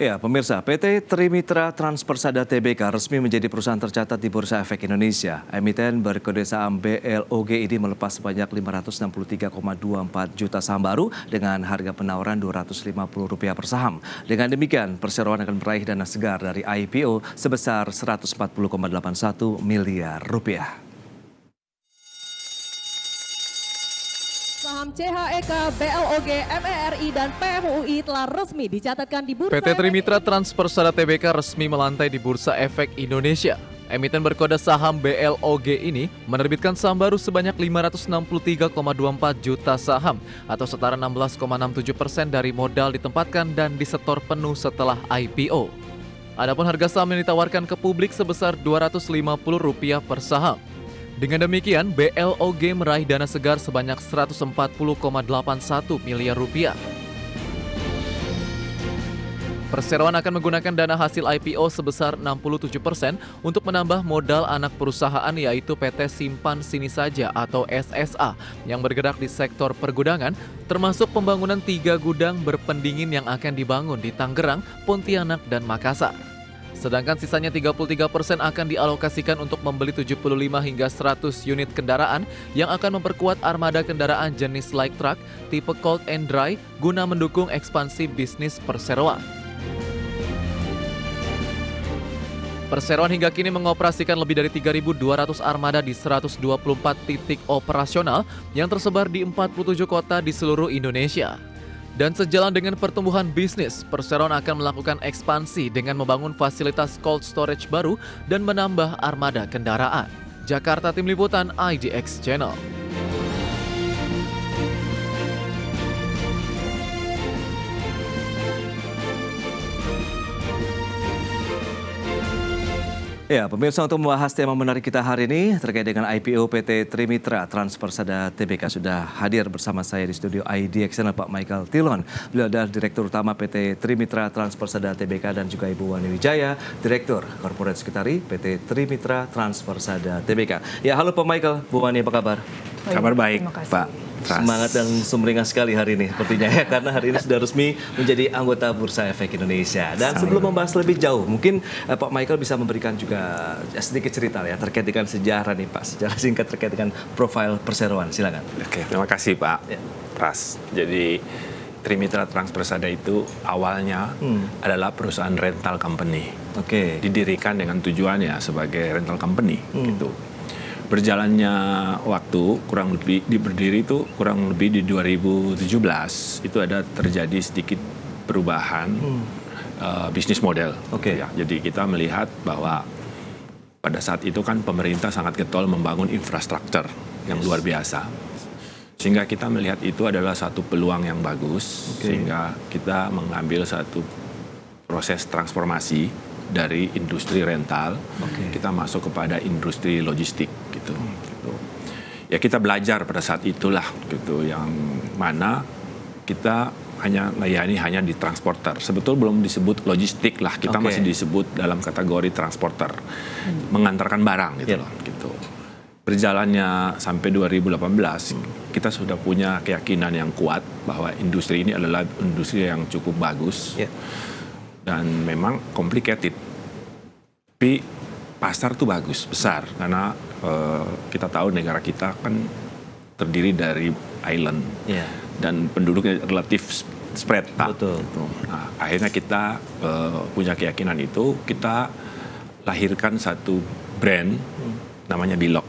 Ya, pemirsa, PT Trimitra Transpersada Tbk resmi menjadi perusahaan tercatat di Bursa Efek Indonesia. Emiten berkode saham BLOG ini melepas sebanyak 563,24 juta saham baru dengan harga penawaran Rp250 per saham. Dengan demikian, perseroan akan meraih dana segar dari IPO sebesar Rp140,81 miliar. Saham CHEK, BLOG, MERI, dan PMUI telah resmi dicatatkan di Bursa PT Trimitra Transpersada Tbk resmi melantai di Bursa Efek Indonesia. Emiten berkode saham BLOG ini menerbitkan saham baru sebanyak 563,24 juta saham atau setara 16,67% dari modal ditempatkan dan disetor penuh setelah IPO. Adapun harga saham yang ditawarkan ke publik sebesar Rp250 per saham. Dengan demikian, BLOG meraih dana segar sebanyak Rp140,81 miliar. Perseroan akan menggunakan dana hasil IPO sebesar 67% untuk menambah modal anak perusahaan yaitu PT Simpan Sini Saja atau SSA yang bergerak di sektor pergudangan, termasuk pembangunan 3 gudang berpendingin yang akan dibangun di Tangerang, Pontianak, dan Makassar. Sedangkan sisanya 33% akan dialokasikan untuk membeli 75 hingga 100 unit kendaraan yang akan memperkuat armada kendaraan jenis light truck tipe cold and dry guna mendukung ekspansi bisnis perseroan. Perseroan hingga kini mengoperasikan lebih dari 3.200 armada di 124 titik operasional yang tersebar di 47 kota di seluruh Indonesia. Dan sejalan dengan pertumbuhan bisnis, Perseroan akan melakukan ekspansi dengan membangun fasilitas cold storage baru dan menambah armada kendaraan. Jakarta, Tim Liputan IDX Channel. Ya, pemirsa, untuk membahas tema menarik kita hari ini terkait dengan IPO PT Trimitra Transpersada Tbk sudah hadir bersama saya di studio IDX Channel Pak Michael Tilon. Beliau adalah Direktur Utama PT Trimitra Transpersada Tbk dan juga Ibu Wani Wijaya, Direktur Corporate Secretary PT Trimitra Transpersada Tbk. Ya, halo Pak Michael, Bu Wani, apa kabar? Kabar baik, Pak. Semangat dan sumringah sekali hari ini sepertinya ya, karena hari ini sudah resmi menjadi anggota Bursa Efek Indonesia. Dan sebelum membahas lebih jauh, mungkin Pak Michael bisa memberikan juga sedikit cerita ya terkait dengan sejarah nih Pak, sejarah singkat terkait dengan profil perseroan. Silakan. Oke, terima kasih Pak Pras. Jadi Trimitra Transpersada itu awalnya adalah perusahaan rental company. Oke. Didirikan dengan tujuannya sebagai rental company gitu. Berjalannya waktu berdiri itu kurang lebih di 2017 itu ada terjadi sedikit perubahan bisnis model. Oke. Ya, jadi kita melihat bahwa pada saat itu kan pemerintah sangat getol membangun infrastruktur yang luar biasa. Sehingga kita melihat itu adalah satu peluang yang bagus. Sehingga kita mengambil satu proses transformasi dari industri rental, kita masuk kepada industri logistik gitu. Ya kita belajar pada saat itulah gitu, yang mana kita hanya melayani hanya di transporter. Sebetulnya belum disebut logistik lah, kita masih disebut dalam kategori transporter, mengantarkan barang gitu loh. Gitu. Berjalannya sampai 2018, kita sudah punya keyakinan yang kuat bahwa industri ini adalah industri yang cukup bagus. Dan memang complicated, tapi pasar tuh bagus, besar, karena kita tahu negara kita kan terdiri dari island dan penduduknya relatif spread. Betul. Nah, akhirnya kita punya keyakinan itu, kita lahirkan satu brand namanya Bilog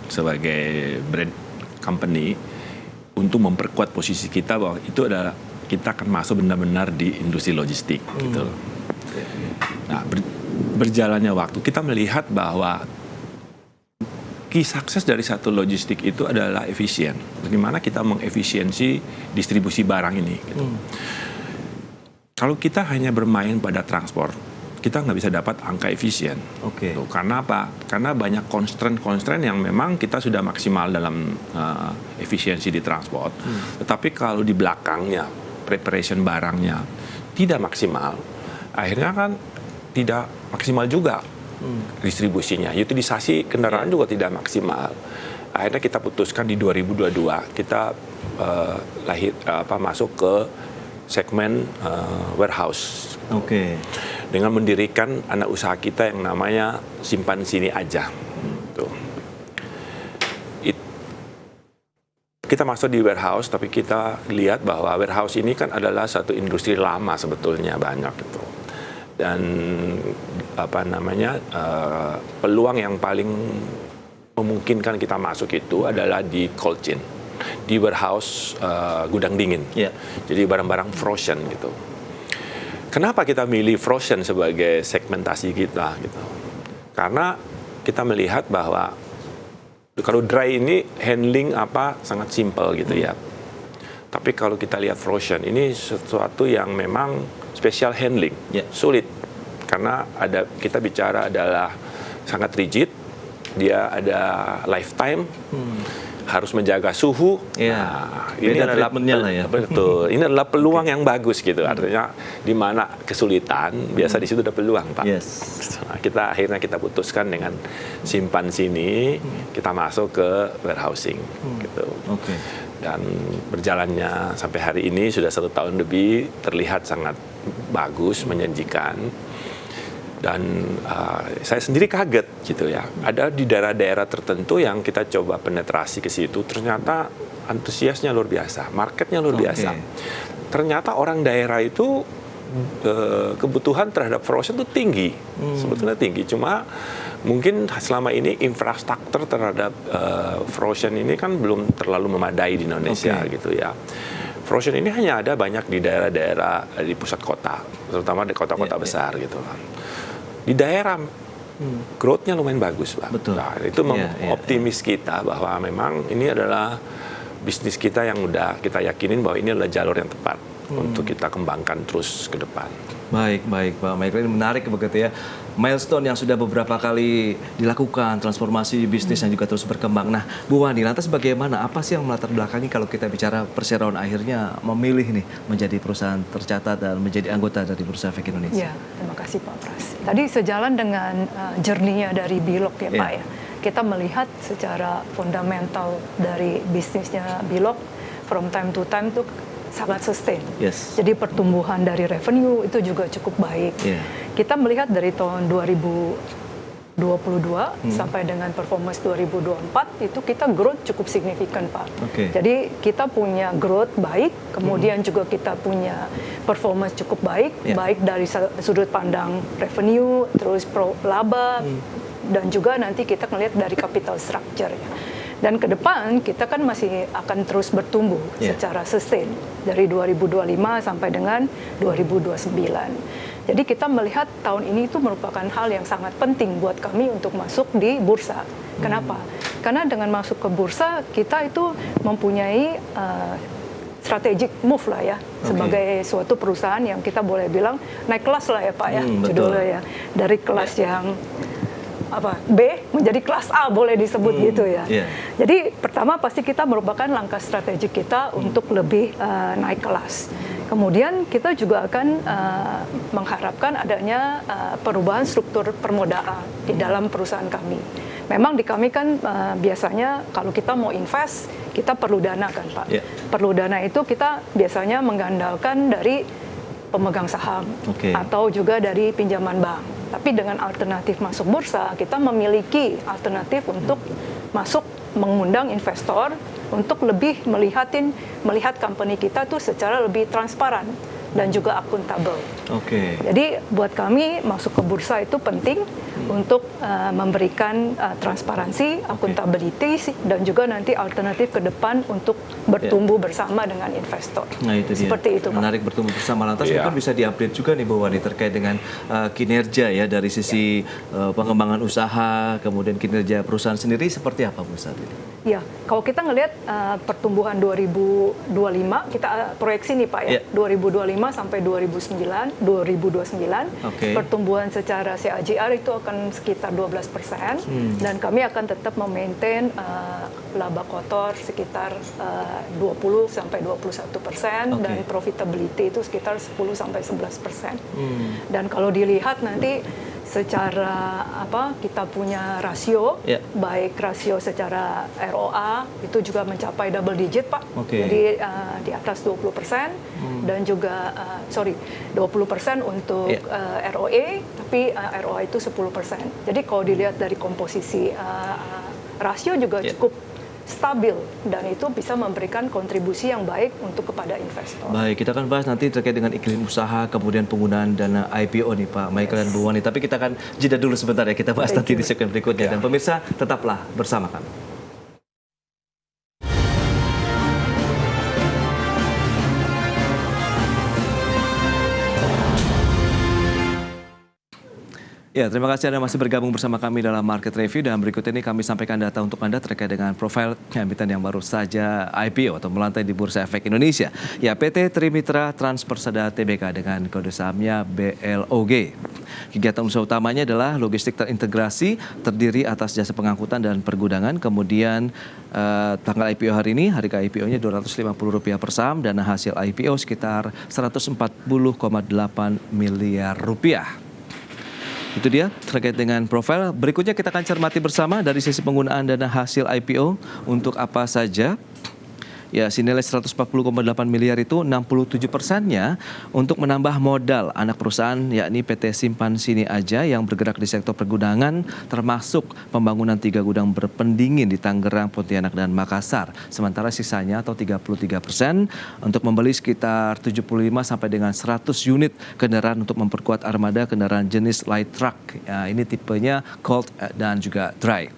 sebagai brand company untuk memperkuat posisi kita bahwa itu adalah kita akan masuk benar-benar di industri logistik gitu. Nah, berjalannya waktu kita melihat bahwa key sukses dari satu logistik itu adalah efisien. Bagaimana kita mengefisiensi distribusi barang ini gitu. Kalau kita hanya bermain pada transport, kita nggak bisa dapat angka efisien. Tuh, karena apa? Karena banyak constraint yang memang kita sudah maksimal dalam efisiensi di transport. Tetapi kalau di belakangnya preparation barangnya tidak maksimal, akhirnya kan tidak maksimal juga distribusinya, utilisasi kendaraan juga tidak maksimal. Akhirnya kita putuskan di 2022 kita masuk ke segmen warehouse Oke. Dengan mendirikan anak usaha kita yang namanya Simpan Sini Aja. Tuh. Kita masuk di warehouse, tapi kita lihat bahwa warehouse ini kan adalah satu industri lama sebetulnya banyak itu. Dan peluang yang paling memungkinkan kita masuk itu adalah di cold chain, di warehouse gudang dingin. Yeah. Jadi barang-barang frozen gitu. Kenapa kita milih frozen sebagai segmentasi kita gitu? Karena kita melihat bahwa kalau dry ini handling sangat simple gitu ya. Tapi kalau kita lihat frozen ini sesuatu yang memang special handling, sulit. Karena kita bicara adalah sangat rigid, dia ada lifetime, harus menjaga suhu. Ini adalah betul. Ini adalah peluang yang bagus gitu. Artinya di mana kesulitan, biasa di situ ada peluang, Pak. Yes. Nah, akhirnya kita putuskan dengan Simpan Sini, kita masuk ke warehousing gitu. Okay. Dan berjalannya sampai hari ini sudah 1 tahun lebih, terlihat sangat bagus, menjanjikan. Dan saya sendiri kaget gitu ya. Ada di daerah-daerah tertentu yang kita coba penetrasi ke situ, ternyata antusiasnya luar biasa, marketnya luar biasa. Ternyata orang daerah itu kebutuhan terhadap frozen itu tinggi, sebetulnya tinggi. Cuma mungkin selama ini infrastruktur terhadap frozen ini kan belum terlalu memadai di Indonesia gitu ya. Frozen ini hanya ada banyak di daerah-daerah di pusat kota, terutama di kota-kota besar gitu lah. Di daerah growth-nya lumayan bagus, Pak. Betul. Nah, itu optimis kita bahwa memang ini adalah bisnis kita yang udah kita yakinin bahwa ini adalah jalur yang tepat untuk kita kembangkan terus ke depan. Baik Pak Michael, ini menarik begitu ya. Milestone yang sudah beberapa kali dilakukan, transformasi bisnis yang juga terus berkembang. Nah, Bu Wani, lantas bagaimana? Apa sih yang melatar belakangi kalau kita bicara Perseroan akhirnya memilih nih menjadi perusahaan tercatat dan menjadi anggota dari Bursa Efek Indonesia? Ya, terima kasih Pak Pras. Tadi sejalan dengan journey-nya dari Bilog ya Pak ya. Kita melihat secara fundamental dari bisnisnya Bilog from time to time itu sangat sustain. Yes. Jadi pertumbuhan dari revenue itu juga cukup baik. Kita melihat dari tahun 2022 sampai dengan performance 2024 itu kita growth cukup signifikan, Pak. Jadi kita punya growth baik, kemudian juga kita punya performance cukup baik, baik dari sudut pandang revenue, terus laba, dan juga nanti kita melihat dari capital structure ya. Dan ke depan kita kan masih akan terus bertumbuh secara sustain dari 2025 sampai dengan 2029. Jadi kita melihat tahun ini itu merupakan hal yang sangat penting buat kami untuk masuk di bursa. Kenapa? Karena dengan masuk ke bursa kita itu mempunyai strategic move lah ya, sebagai suatu perusahaan yang kita boleh bilang naik kelas lah ya Pak ya, judulnya ya, dari kelas yang B menjadi kelas A boleh disebut gitu ya. Jadi pertama pasti kita merupakan langkah strategik kita untuk lebih naik kelas. Kemudian kita juga akan mengharapkan adanya perubahan struktur permodalan di dalam perusahaan kami. Memang di kami kan biasanya kalau kita mau invest kita perlu dana kan Pak. Perlu dana itu kita biasanya mengandalkan dari pemegang saham atau juga dari pinjaman bank. Tapi dengan alternatif masuk bursa, kita memiliki alternatif untuk masuk mengundang investor untuk lebih melihat company kita tuh secara lebih transparan dan juga akuntabel. Jadi buat kami masuk ke bursa itu penting untuk memberikan transparansi, akuntabilitas dan juga nanti alternatif ke depan untuk bertumbuh bersama dengan investor. Nah itu dia. Seperti itu, Pak. Menarik bertumbuh bersama. Lantas mungkin bisa diupdate juga nih Bu Wani terkait dengan kinerja ya dari sisi pengembangan usaha, kemudian kinerja perusahaan sendiri seperti apa Bu saat ini? Ya, kalau kita ngelihat pertumbuhan 2025 kita proyeksi nih Pak ya, 2025 sampai 2029 pertumbuhan secara CAGR itu akan sekitar 12% dan kami akan tetap memaintain laba kotor sekitar 20 sampai 21% dan profitability itu sekitar 10 sampai 11%. Dan kalau dilihat nanti secara kita punya rasio, baik rasio secara ROA itu juga mencapai double digit Pak, jadi di atas 20%, dan juga 20% untuk ROE, tapi ROA itu 10%. Jadi kalau dilihat dari komposisi rasio juga cukup stabil, dan itu bisa memberikan kontribusi yang baik untuk kepada investor. Baik, kita akan bahas nanti terkait dengan iklim usaha, kemudian penggunaan dana IPO nih Pak Michael dan Bu Wani. Tapi kita akan jeda dulu sebentar ya, kita bahas nanti di segmen berikutnya. Dan pemirsa, tetaplah bersama kami. Ya, terima kasih Anda masih bergabung bersama kami dalam Market Review, dan berikut ini kami sampaikan data untuk Anda terkait dengan profil emiten yang baru saja IPO atau melantai di Bursa Efek Indonesia. Ya, PT Trimitra Transpersada Tbk dengan kode sahamnya BLOG. Kegiatan usaha utamanya adalah logistik terintegrasi, terdiri atas jasa pengangkutan dan pergudangan. Kemudian tanggal IPO hari ini, harga IPO-nya Rp250 per saham, dana hasil IPO sekitar Rp140,8 miliar. Itu dia terkait dengan profil. Berikutnya kita akan cermati bersama dari sisi penggunaan dana hasil IPO untuk apa saja. Ya, senilai 140,8 miliar itu 67%-nya untuk menambah modal anak perusahaan, yakni PT Simpan Sini Aja yang bergerak di sektor pergudangan, termasuk pembangunan 3 gudang berpendingin di Tangerang, Pontianak, dan Makassar. Sementara sisanya atau 33% untuk membeli sekitar 75 sampai dengan 100 unit kendaraan untuk memperkuat armada kendaraan jenis light truck. Ya, ini tipenya cold dan juga dry.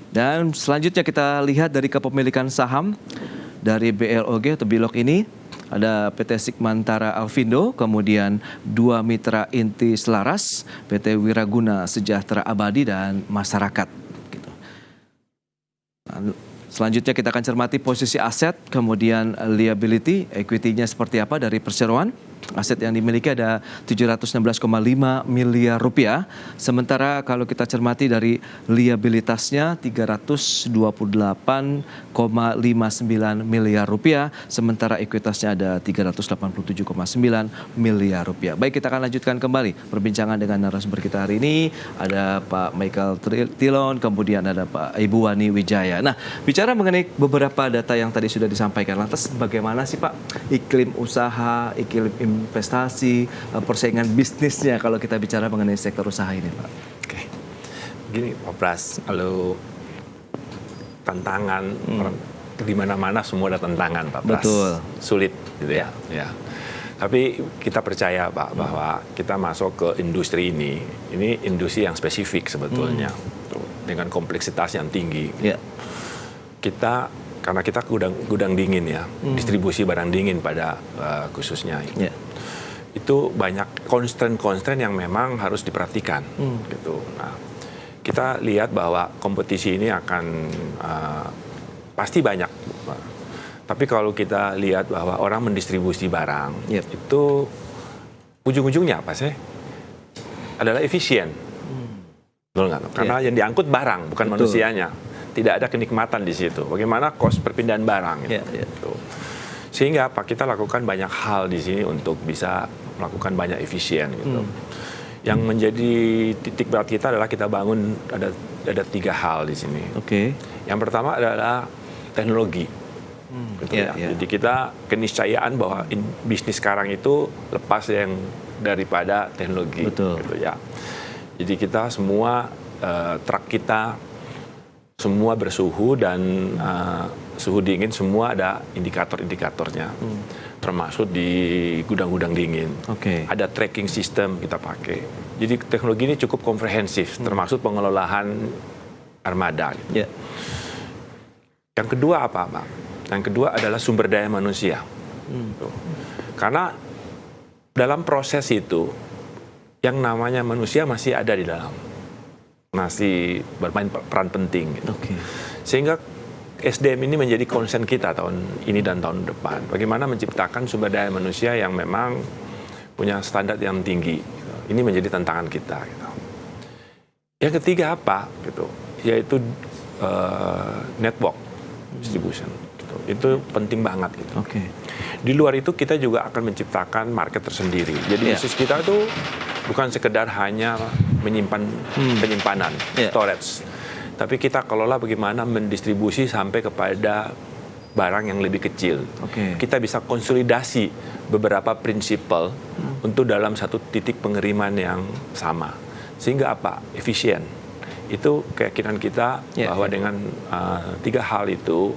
Dan selanjutnya kita lihat dari kepemilikan saham dari BLOG atau BLOG ini. Ada PT Sigmantara Alfindo, kemudian 2 mitra inti selaras, PT Wiraguna Sejahtera Abadi, dan Masyarakat. Gitu. Selanjutnya kita akan cermati posisi aset, kemudian liability, equity-nya seperti apa dari perseroan. Aset yang dimiliki ada Rp716,5 miliar. Sementara kalau kita cermati dari liabilitasnya Rp328,59 miliar. Sementara ekuitasnya ada Rp387,9 miliar. Baik, kita akan lanjutkan kembali perbincangan dengan narasumber kita hari ini. Ada Pak Michael Tilon, kemudian ada Pak Ibu Wani Wijaya. Nah, bicara mengenai beberapa data yang tadi sudah disampaikan, lantas bagaimana sih Pak iklim usaha, iklim investasi, persaingan bisnisnya kalau kita bicara mengenai sektor usaha ini Pak? Oke, gini Pak Pras, kalau tantangan di mana-mana semua ada tantangan Pak Pras. Betul. Sulit gitu ya. Tapi kita percaya Pak bahwa kita masuk ke industri ini industri yang spesifik sebetulnya, dengan kompleksitas yang tinggi. Karena kita gudang dingin ya, distribusi barang dingin pada khususnya. Itu banyak constraint yang memang harus diperhatikan. Gitu. Nah, kita lihat bahwa kompetisi ini akan pasti banyak. Tapi kalau kita lihat bahwa orang mendistribusi barang, itu ujung-ujungnya apa sih? Adalah efisien. Betul nggak? Karena yang diangkut barang, bukan manusianya. Tidak ada kenikmatan di situ. Bagaimana cost perpindahan barang gitu. Sehingga apa? Kita lakukan banyak hal di sini untuk bisa melakukan banyak efisien gitu. Yang menjadi titik berat kita adalah kita bangun ada 3 hal di sini. Yang pertama adalah teknologi. Gitu Jadi kita keniscayaan bahwa bisnis sekarang itu lepas yang daripada teknologi. Gitu ya. Jadi kita semua truk kita semua bersuhu dan suhu dingin, semua ada indikator-indikatornya, termasuk di gudang-gudang dingin. Ada tracking system kita pakai. Jadi teknologi ini cukup komprehensif, termasuk pengelolaan armada. Yang kedua apa, Pak? Yang kedua adalah sumber daya manusia. Karena dalam proses itu, yang namanya manusia masih ada di dalam. Masih bermain peran penting gitu. Sehingga SDM ini menjadi concern kita tahun ini dan tahun depan. Bagaimana menciptakan sumber daya manusia yang memang punya standar yang tinggi. Gitu. Ini menjadi tantangan kita. Gitu. Yang ketiga apa? Gitu. Yaitu network distribution. Gitu. Itu penting banget. Gitu. Di luar itu kita juga akan menciptakan market tersendiri. Jadi bisnis kita itu bukan sekedar hanya menyimpan penyimpanan, storage. Tapi kita kelola bagaimana mendistribusi sampai kepada barang yang lebih kecil. Kita bisa konsolidasi beberapa prinsipal untuk dalam satu titik pengiriman yang sama. Sehingga apa? Efisien. Itu keyakinan kita bahwa dengan 3 hal itu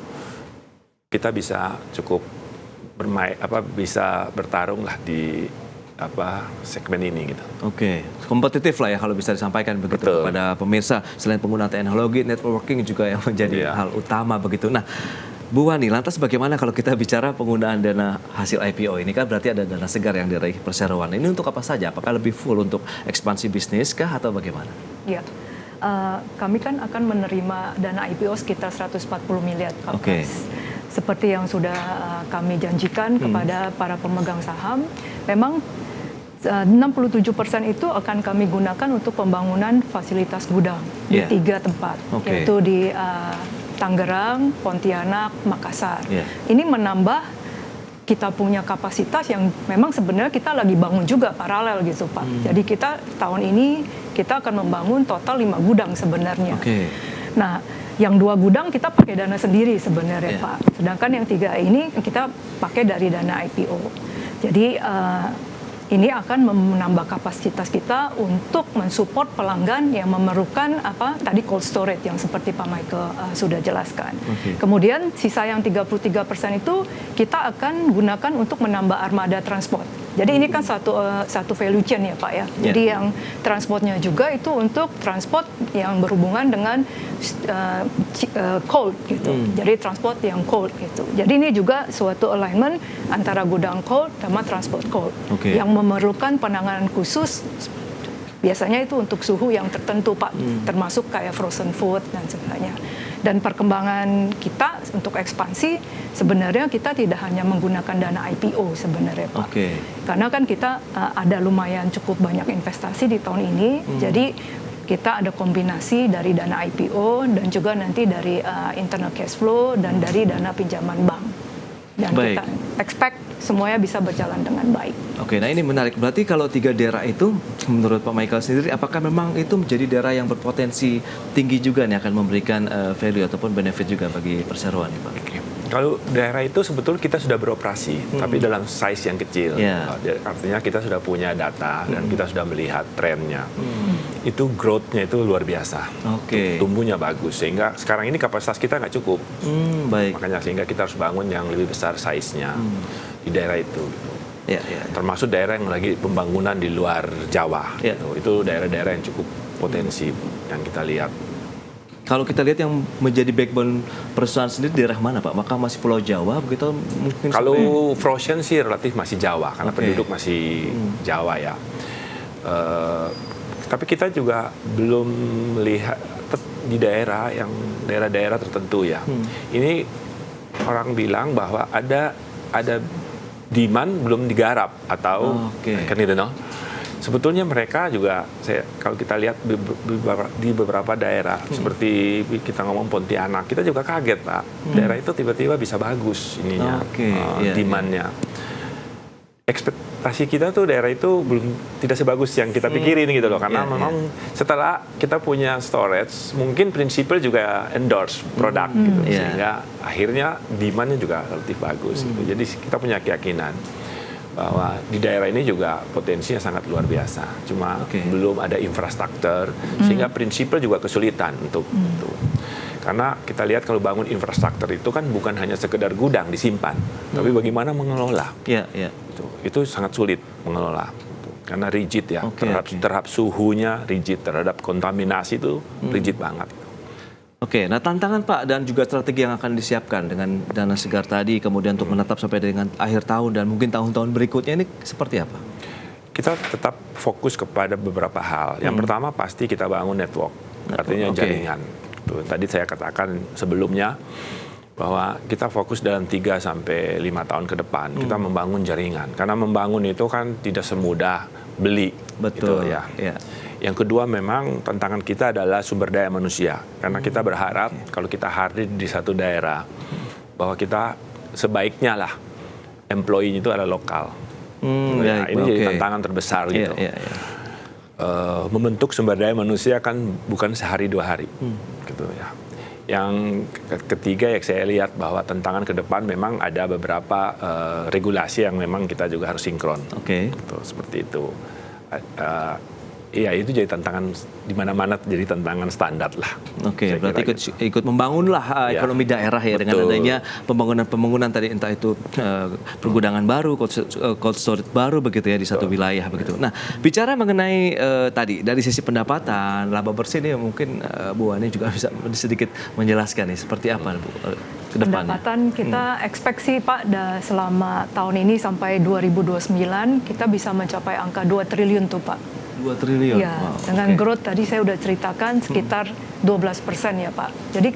kita bisa cukup bisa bertarung lah di segmen ini gitu. Kompetitif lah ya kalau bisa disampaikan begitu kepada pemirsa. Selain penggunaan teknologi, networking juga yang menjadi hal utama begitu. Nah, Bu Wani, lantas bagaimana kalau kita bicara penggunaan dana hasil IPO ini? Kan berarti ada dana segar yang diraih perseroan. Ini untuk apa saja? Apakah lebih full untuk ekspansi bisnis kah atau bagaimana? Ya, kami kan akan menerima dana IPO sekitar 140 miliar Pak Pras. Seperti yang sudah kami janjikan kepada para pemegang saham, memang 67% itu akan kami gunakan untuk pembangunan fasilitas gudang di 3 tempat, yaitu di Tangerang, Pontianak, Makassar. Ini menambah kita punya kapasitas yang memang sebenarnya kita lagi bangun juga paralel gitu Pak. Jadi kita tahun ini kita akan membangun total 5 gudang sebenarnya. Nah, yang 2 gudang kita pakai dana sendiri sebenarnya Pak. Sedangkan yang 3 ini kita pakai dari dana IPO. Jadi ini akan menambah kapasitas kita untuk mensupport pelanggan yang memerlukan tadi cold storage yang seperti Pak Michael sudah jelaskan. Kemudian sisa yang 33% itu kita akan gunakan untuk menambah armada transport. Jadi ini kan satu value chain ya Pak ya. Jadi yang transportnya juga itu untuk transport yang berhubungan dengan cold gitu. Jadi transport yang cold gitu. Jadi ini juga suatu alignment antara gudang cold sama transport cold yang memerlukan penanganan khusus. Biasanya itu untuk suhu yang tertentu Pak, termasuk kayak frozen food dan sebagainya. Dan perkembangan kita untuk ekspansi sebenarnya kita tidak hanya menggunakan dana IPO sebenarnya Pak. Karena kan kita ada lumayan cukup banyak investasi di tahun ini. Jadi kita ada kombinasi dari dana IPO dan juga nanti dari internal cash flow dan dari dana pinjaman bank. Dan kita expect semuanya bisa berjalan dengan baik. Nah ini menarik. Berarti kalau 3 daerah itu, menurut Pak Michael sendiri, apakah memang itu menjadi daerah yang berpotensi tinggi juga nih akan memberikan value ataupun benefit juga bagi perseroan nih Pak? Kalau daerah itu sebetulnya kita sudah beroperasi, tapi dalam size yang kecil. Artinya kita sudah punya data dan kita sudah melihat trennya. Itu growth-nya itu luar biasa. Tumbuhnya bagus. Sehingga sekarang ini kapasitas kita nggak cukup. Makanya sehingga kita harus bangun yang lebih besar size-nya di daerah itu. Termasuk daerah yang lagi pembangunan di luar Jawa. Itu daerah-daerah yang cukup potensi yang kita lihat. Kalau kita lihat yang menjadi backbone perusahaan sendiri daerah mana Pak? Maka masih Pulau Jawa begitu mungkin? Kalau frozen sih relatif masih Jawa karena penduduk masih Jawa ya. Tapi kita juga belum melihat di daerah-daerah tertentu ya. Ini orang bilang bahwa ada demand belum digarap atau sebetulnya mereka juga, kalau kita lihat di beberapa daerah, seperti kita ngomong Pontianak, kita juga kaget Pak. Daerah itu tiba-tiba bisa bagus ininya, demand-nya. Ekspektasi kita tuh daerah itu tidak sebagus yang kita pikirin gitu loh. Karena memang setelah kita punya storage, mungkin prinsipal juga endorse produk gitu. Sehingga akhirnya demand-nya juga relatif bagus. Gitu. Jadi kita punya keyakinan bahwa di daerah ini juga potensinya sangat luar biasa. Cuma belum ada infrastruktur, sehingga prinsipal juga kesulitan untuk itu. Karena kita lihat kalau bangun infrastruktur itu kan bukan hanya sekedar gudang disimpan, tapi bagaimana mengelola. Itu sangat sulit mengelola. Karena rigid ya, terhadap suhunya rigid, terhadap kontaminasi itu rigid banget. Nah tantangan Pak dan juga strategi yang akan disiapkan dengan dana segar tadi kemudian untuk menetap sampai dengan akhir tahun dan mungkin tahun-tahun berikutnya ini seperti apa? Kita tetap fokus kepada beberapa hal. Yang pertama pasti kita bangun network, artinya jaringan. Tadi saya katakan sebelumnya bahwa kita fokus dalam 3 sampai 5 tahun ke depan kita membangun jaringan. Karena membangun itu kan tidak semudah beli. Betul gitu, ya. Yang kedua memang tantangan kita adalah sumber daya manusia. Karena kita berharap kalau kita hadir di satu daerah bahwa kita sebaiknya lah employee itu adalah lokal. Ini jadi tantangan terbesar gitu. membentuk sumber daya manusia kan bukan sehari 2 hari, gitu ya. Yang ketiga ya saya lihat bahwa tantangan ke depan memang ada beberapa regulasi yang memang kita juga harus sinkron. Gitu, seperti itu. Iya, itu jadi tantangan di mana-mana, jadi tantangan standar lah. Berarti ikut membangunlah ekonomi daerah ya, dengan adanya pembangunan tadi, entah itu pergudangan baru, cold storage baru begitu ya di satu wilayah begitu. Nah, bicara mengenai tadi dari sisi pendapatan, laba bersih ini mungkin Bu Wani juga bisa sedikit menjelaskan nih seperti apa Bu ke depannya. Pendapatan kita ekspektasi Pak selama tahun ini sampai 2029 kita bisa mencapai angka 2 triliun tuh Pak. 2 triliun. Ya, dengan growth tadi saya udah ceritakan sekitar 12% ya Pak. Jadi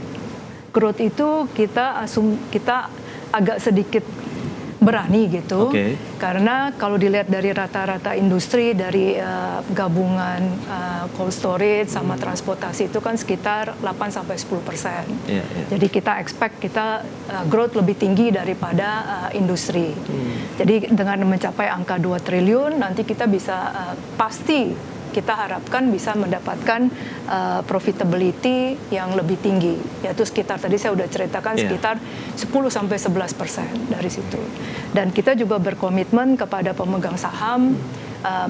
growth itu kita agak sedikit berani gitu. Karena kalau dilihat dari rata-rata industri dari gabungan cold storage sama transportasi itu kan sekitar 8-10%. Jadi kita expect kita growth lebih tinggi daripada industri. Jadi dengan mencapai angka 2 triliun nanti kita bisa pasti kita harapkan bisa mendapatkan profitability yang lebih tinggi, yaitu sekitar tadi saya udah ceritakan sekitar 10-11% dari situ. Dan kita juga berkomitmen kepada pemegang saham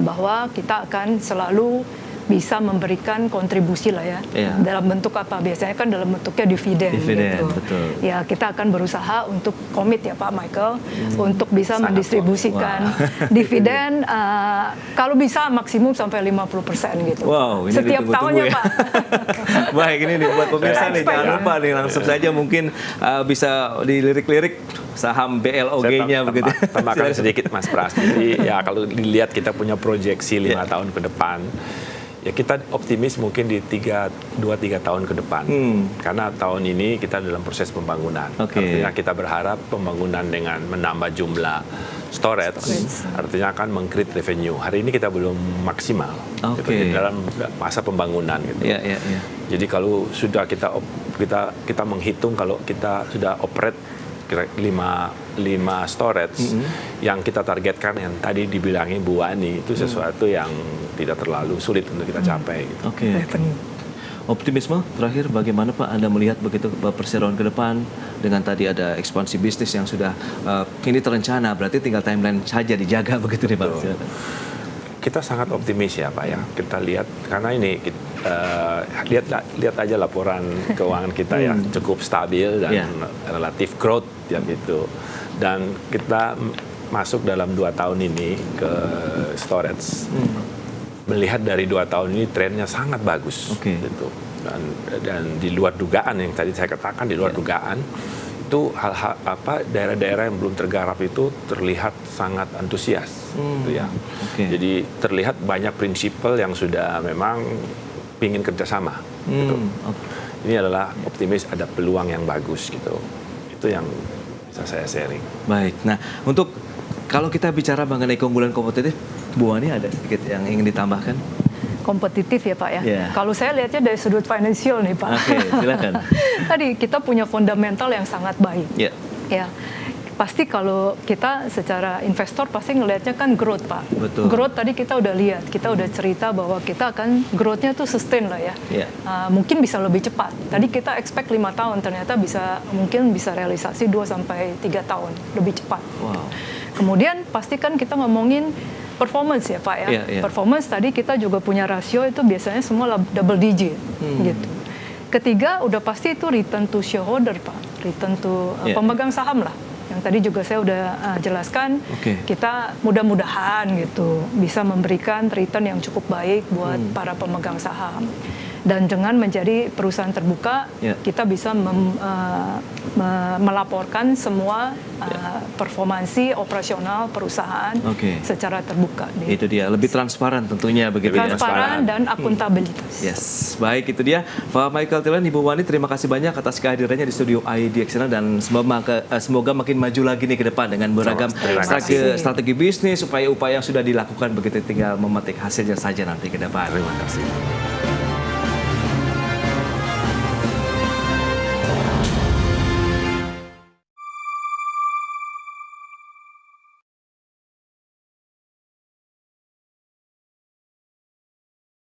bahwa kita akan selalu bisa memberikan kontribusi lah ya. Dalam bentuk apa? Biasanya kan dalam bentuknya dividen gitu. Betul. Ya, kita akan berusaha untuk komit ya Pak Michael untuk bisa mendistribusikan dividen kalau bisa maksimum sampai 50% gitu. Wow, ini setiap tahunnya ya. Pak. Baik, ini buat pemirsa nih, jangan lupa nih langsung saja mungkin bisa dilirik-lirik saham BLOG-nya begitu. Tambahkan sedikit Mas Pras. Jadi ya kalau dilihat kita punya proyeksi 5 tahun ke depan, ya kita optimis mungkin di 2-3 tahun ke depan. Karena tahun ini kita dalam proses pembangunan. Artinya kita berharap pembangunan dengan menambah jumlah storage, artinya akan meng-create revenue. Hari ini kita belum maksimal gitu, dalam masa pembangunan gitu. Jadi kalau sudah kita menghitung kalau kita sudah operate kira 5 storage yang kita targetkan, yang tadi dibilangin Bu Wani, itu sesuatu yang tidak terlalu sulit untuk kita capai gitu. Optimisme terakhir bagaimana Pak Anda melihat begitu perseroan ke depan dengan tadi ada ekspansi bisnis yang sudah ini terencana, berarti tinggal timeline saja dijaga begitu nih Pak. Kita sangat optimis ya Pak ya. Kita lihat karena ini lihat aja laporan keuangan kita ya cukup stabil dan relatif growth ya gitu. Dan kita masuk dalam 2 tahun ini ke storage. Melihat dari 2 tahun ini trennya sangat bagus gitu. Dan di luar dugaan, yang tadi saya katakan di luar dugaan, itu hal-hal daerah-daerah yang belum tergarap itu terlihat sangat antusias gitu ya. Jadi terlihat banyak prinsipal yang sudah memang ingin kerjasama gitu. Ini adalah optimis, ada peluang yang bagus gitu. Itu yang bisa saya sharing. Baik, nah untuk kalau kita bicara mengenai keunggulan kompetitif, Bu Wani ada sedikit yang ingin ditambahkan? Kompetitif ya Pak ya. Kalau saya lihatnya dari sudut finansial nih Pak. Silakan. Tadi kita punya fundamental yang sangat baik. Ya. Pasti kalau kita secara investor pasti ngelihatnya kan growth Pak. Growth tadi kita udah lihat, kita udah cerita bahwa kita akan growth-nya tuh sustain lah ya. Mungkin bisa lebih cepat. Tadi kita expect 5 tahun, ternyata mungkin bisa realisasi 2-3 tahun lebih cepat. Kemudian pasti kan kita ngomongin performance ya Pak ya. Performance tadi kita juga punya rasio itu biasanya semua double digit gitu. Ketiga udah pasti itu return to shareholder Pak, return to pemegang saham lah. Yang tadi juga saya udah jelaskan, kita mudah-mudahan gitu bisa memberikan return yang cukup baik buat para pemegang saham. Dan dengan menjadi perusahaan terbuka, kita bisa melaporkan semua performansi operasional perusahaan secara terbuka. Itu dia, lebih transparan tentunya begitu. Transparan dan akuntabilitas. Baik, itu dia Pak Michael Tilan, Ibu Wani, terima kasih banyak atas kehadirannya di studio IDX dan semoga makin maju lagi nih ke depan dengan beragam strategi bisnis, upaya-upaya yang sudah dilakukan begitu, tinggal memetik hasilnya saja nanti ke depan. Terima kasih.